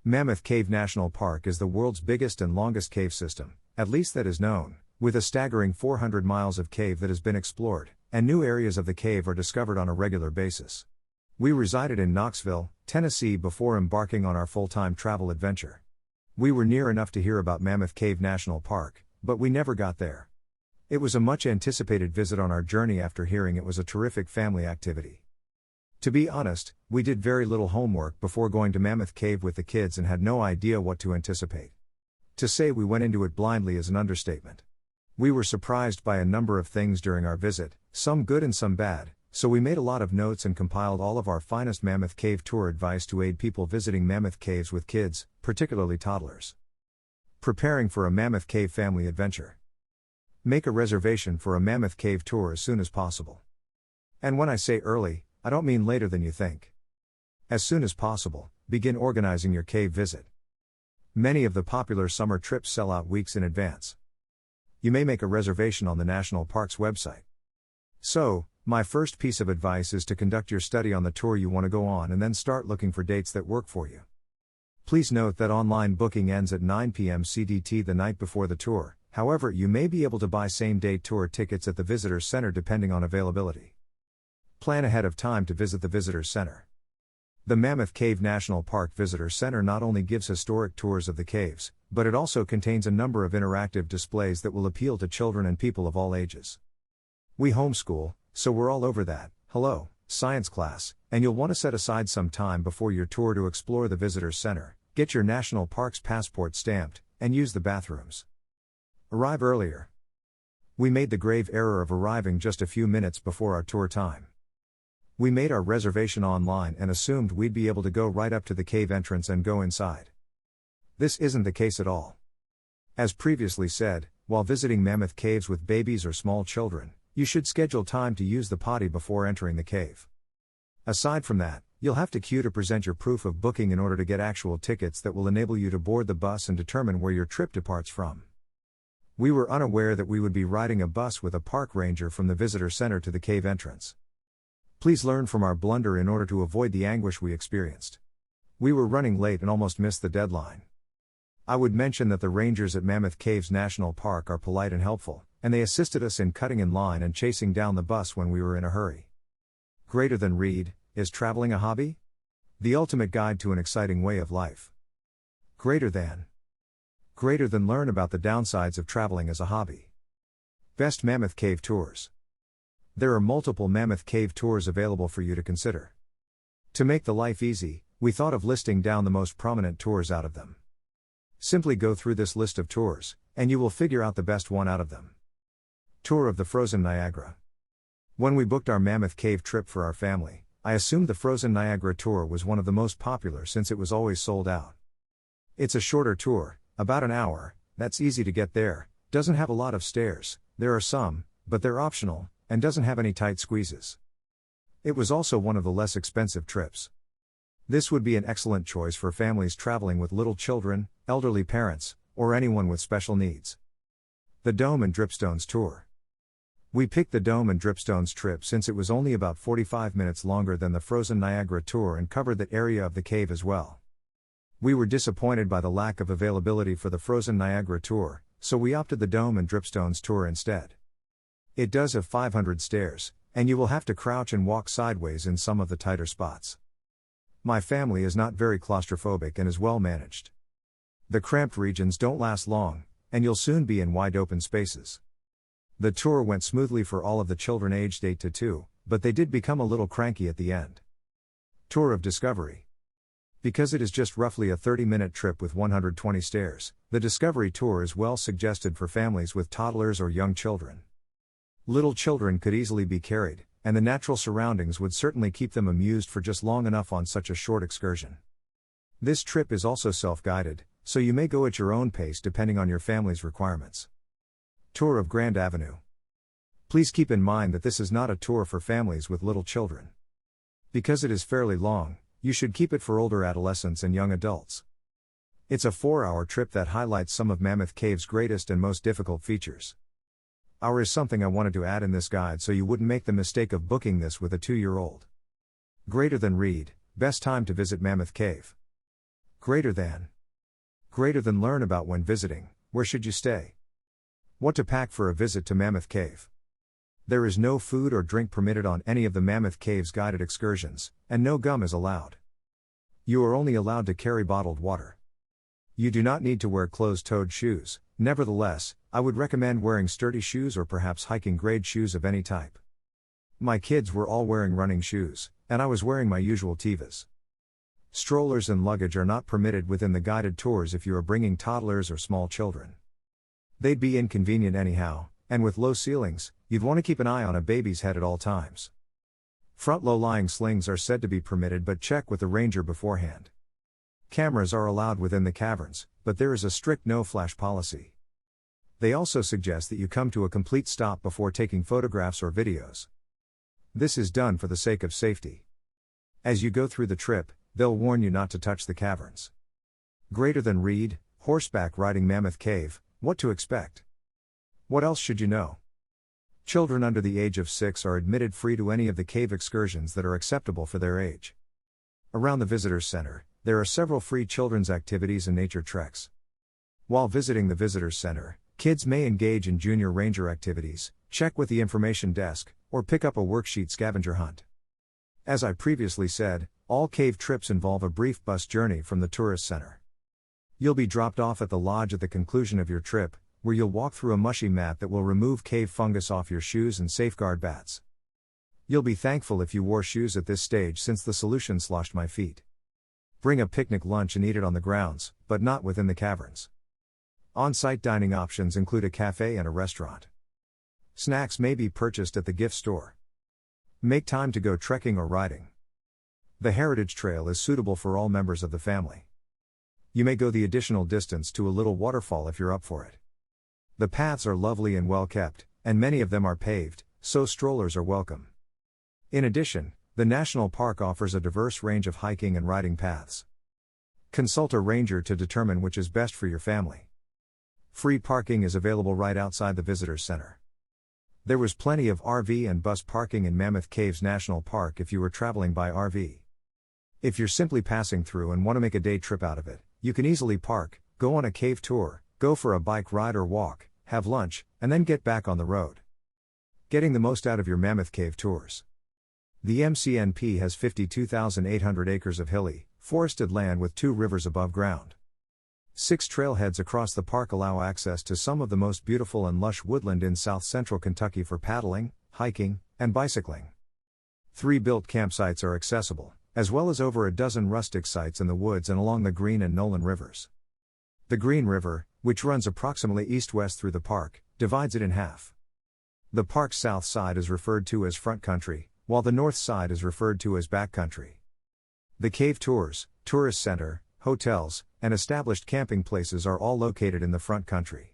Mammoth Cave National Park is the world's biggest and longest cave system, at least that is known, with a staggering 400 miles of cave that has been explored, and new areas of the cave are discovered on a regular basis. We resided in Knoxville, Tennessee before embarking on our full-time travel adventure. We were near enough to hear about Mammoth Cave National Park, but we never got there. It was a much anticipated visit on our journey after hearing it was a terrific family activity. To be honest, we did very little homework before going to Mammoth Cave with the kids and had no idea what to anticipate. To say we went into it blindly is an understatement. We were surprised by a number of things during our visit, some good and some bad, so we made a lot of notes and compiled all of our finest Mammoth Cave tour advice to aid people visiting Mammoth Caves with kids, particularly toddlers. Preparing for a Mammoth Cave family adventure. Make a reservation for a Mammoth Cave tour as soon as possible. And when I say early, I don't mean later than you think. As soon as possible, begin organizing your cave visit. Many of the popular summer trips sell out weeks in advance. You may make a reservation on the National Park's website. So, my first piece of advice is to conduct your study on the tour you want to go on and then start looking for dates that work for you. Please note that online booking ends at 9 p.m. CDT the night before the tour, however, you may be able to buy same-day tour tickets at the Visitor's Center depending on availability. Plan ahead of time to visit the Visitor's Center. The Mammoth Cave National Park Visitor's Center not only gives historic tours of the caves, but it also contains a number of interactive displays that will appeal to children and people of all ages. We homeschool, so we're all over that, hello, science class, and you'll want to set aside some time before your tour to explore the Visitor's Center, get your National Parks passport stamped, and use the bathrooms. Arrive earlier. We made the grave error of arriving just a few minutes before our tour time. We made our reservation online and assumed we'd be able to go right up to the cave entrance and go inside. This isn't the case at all. As previously said, while visiting Mammoth Caves with babies or small children, you should schedule time to use the potty before entering the cave. Aside from that, you'll have to queue to present your proof of booking in order to get actual tickets that will enable you to board the bus and determine where your trip departs from. We were unaware that we would be riding a bus with a park ranger from the visitor center to the cave entrance. Please learn from our blunder in order to avoid the anguish we experienced. We were running late and almost missed the deadline. I would mention that the rangers at Mammoth Caves National Park are polite and helpful, and they assisted us in cutting in line and chasing down the bus when we were in a hurry. Greater than read, is traveling a hobby? The ultimate guide to an exciting way of life. Greater than learn about the downsides of traveling as a hobby. Best Mammoth Cave Tours. There are multiple Mammoth Cave tours available for you to consider. To make the life easy, we thought of listing down the most prominent tours out of them. Simply go through this list of tours, and you will figure out the best one out of them. Tour of the Frozen Niagara. When we booked our Mammoth Cave trip for our family, I assumed the Frozen Niagara tour was one of the most popular since it was always sold out. It's a shorter tour, about an hour, that's easy to get there, doesn't have a lot of stairs, there are some, but they're optional, and doesn't have any tight squeezes. It was also one of the less expensive trips. This would be an excellent choice for families traveling with little children, elderly parents, or anyone with special needs. The Dome and Dripstones Tour. We picked the Dome and Dripstones trip since it was only about 45 minutes longer than the Frozen Niagara tour and covered that area of the cave as well. We were disappointed by the lack of availability for the Frozen Niagara tour, so we opted the Dome and Dripstones tour instead. It does have 500 stairs, and you will have to crouch and walk sideways in some of the tighter spots. My family is not very claustrophobic and is well managed. The cramped regions don't last long, and you'll soon be in wide open spaces. The tour went smoothly for all of the children aged 8 to 2, but they did become a little cranky at the end. Tour of Discovery. Because it is just roughly a 30-minute trip with 120 stairs, the Discovery Tour is well suggested for families with toddlers or young children. Little children could easily be carried, and the natural surroundings would certainly keep them amused for just long enough on such a short excursion. This trip is also self-guided, so you may go at your own pace depending on your family's requirements. Tour of Grand Avenue. Please keep in mind that this is not a tour for families with little children. Because it is fairly long, you should keep it for older adolescents and young adults. It's a 4-hour trip that highlights some of Mammoth Cave's greatest and most difficult features. Hour is something I wanted to add in this guide so you wouldn't make the mistake of booking this with a 2-year-old. Greater than read, best time to visit Mammoth Cave. Greater than. Greater than learn about when visiting, where should you stay? What to pack for a visit to Mammoth Cave. There is no food or drink permitted on any of the Mammoth Cave's guided excursions, and no gum is allowed. You are only allowed to carry bottled water. You do not need to wear closed-toed shoes, nevertheless, I would recommend wearing sturdy shoes or perhaps hiking grade shoes of any type. My kids were all wearing running shoes, and I was wearing my usual Tevas. Strollers and luggage are not permitted within the guided tours if you are bringing toddlers or small children. They'd be inconvenient anyhow, and with low ceilings, you'd want to keep an eye on a baby's head at all times. Front low-lying slings are said to be permitted, but check with the ranger beforehand. Cameras are allowed within the caverns, but there is a strict no-flash policy. They also suggest that you come to a complete stop before taking photographs or videos. This is done for the sake of safety. As you go through the trip, they'll warn you not to touch the caverns. Greater than read, horseback riding Mammoth Cave, what to expect. What else should you know? Children under the age of 6 are admitted free to any of the cave excursions that are acceptable for their age. Around the Visitors Center, there are several free children's activities and nature treks. While visiting the Visitors Center, kids may engage in junior ranger activities, check with the information desk, or pick up a worksheet scavenger hunt. As I previously said, all cave trips involve a brief bus journey from the tourist center. You'll be dropped off at the lodge at the conclusion of your trip, where you'll walk through a mushy mat that will remove cave fungus off your shoes and safeguard bats. You'll be thankful if you wore shoes at this stage, since the solution sloshed my feet. Bring a picnic lunch and eat it on the grounds, but not within the caverns. On-site dining options include a cafe and a restaurant. Snacks may be purchased at the gift store. Make time to go trekking or riding. The Heritage Trail is suitable for all members of the family. You may go the additional distance to a little waterfall if you're up for it. The paths are lovely and well kept, and many of them are paved, so strollers are welcome. In addition, the national park offers a diverse range of hiking and riding paths. Consult a ranger to determine which is best for your family. Free parking is available right outside the Visitors Center. There was plenty of RV and bus parking in Mammoth Caves National Park if you were traveling by RV. If you're simply passing through and want to make a day trip out of it, you can easily park, go on a cave tour, go for a bike ride or walk, have lunch, and then get back on the road. Getting the most out of your Mammoth Cave tours. The MCNP has 52,800 acres of hilly, forested land with 2 rivers above ground. 6 trailheads across the park allow access to some of the most beautiful and lush woodland in south-central Kentucky for paddling, hiking, and bicycling. 3 built campsites are accessible, as well as over a dozen rustic sites in the woods and along the Green and Nolan rivers. The Green River, which runs approximately east-west through the park, divides it in half. The park's south side is referred to as front country, while the north side is referred to as back country. The cave tours, tourist center, hotels, and established camping places are all located in the front country.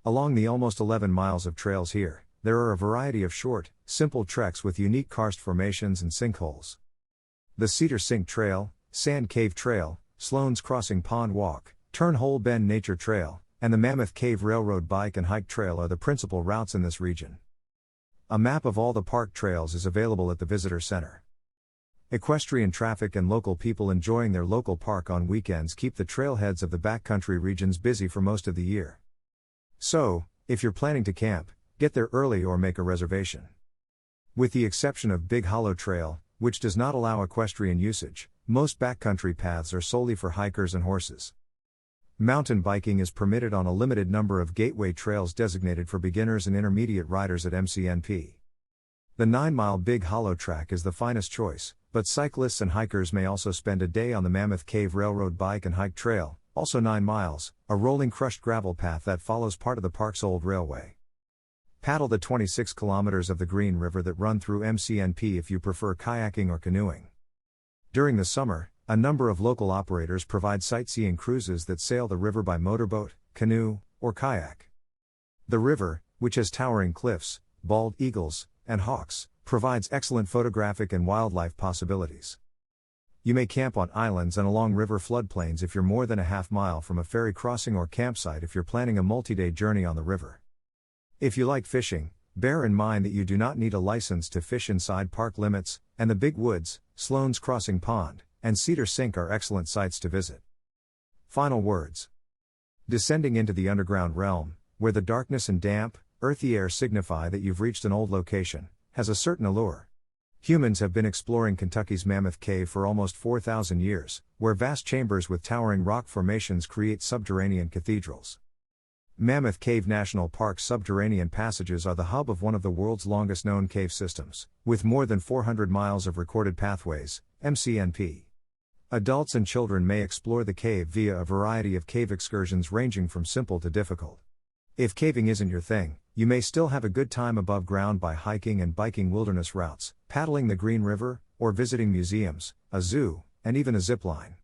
Along the almost 11 miles of trails here, there are a variety of short, simple treks with unique karst formations and sinkholes. The Cedar Sink Trail, Sand Cave Trail, Sloan's Crossing Pond Walk, Turnhole Bend Nature Trail, and the Mammoth Cave Railroad Bike and Hike Trail are the principal routes in this region. A map of all the park trails is available at the Visitor Center. Equestrian traffic and local people enjoying their local park on weekends keep the trailheads of the backcountry regions busy for most of the year. So, if you're planning to camp, get there early or make a reservation. With the exception of Big Hollow Trail, which does not allow equestrian usage, most backcountry paths are solely for hikers and horses. Mountain biking is permitted on a limited number of gateway trails designated for beginners and intermediate riders at MCNP. The 9-mile Big Hollow track is the finest choice, but cyclists and hikers may also spend a day on the Mammoth Cave Railroad Bike and Hike Trail, also 9 miles, a rolling crushed gravel path that follows part of the park's old railway. Paddle the 26 kilometers of the Green River that run through MCNP if you prefer kayaking or canoeing. During the summer, a number of local operators provide sightseeing cruises that sail the river by motorboat, canoe, or kayak. The river, which has towering cliffs, bald eagles, and hawks, provides excellent photographic and wildlife possibilities. You may camp on islands and along river floodplains if you're more than a half mile from a ferry crossing or campsite if you're planning a multi-day journey on the river. If you like fishing, bear in mind that you do not need a license to fish inside park limits, and the Big Woods, Sloan's Crossing Pond, and Cedar Sink are excellent sites to visit. Final words. Descending into the underground realm, where the darkness and damp, earthy air signify that you've reached an old location, has a certain allure. Humans have been exploring Kentucky's Mammoth Cave for almost 4,000 years, where vast chambers with towering rock formations create subterranean cathedrals. Mammoth Cave National Park's subterranean passages are the hub of one of the world's longest known cave systems, with more than 400 miles of recorded pathways, MCNP. Adults and children may explore the cave via a variety of cave excursions ranging from simple to difficult. If caving isn't your thing, you may still have a good time above ground by hiking and biking wilderness routes, paddling the Green River, or visiting museums, a zoo, and even a zip line.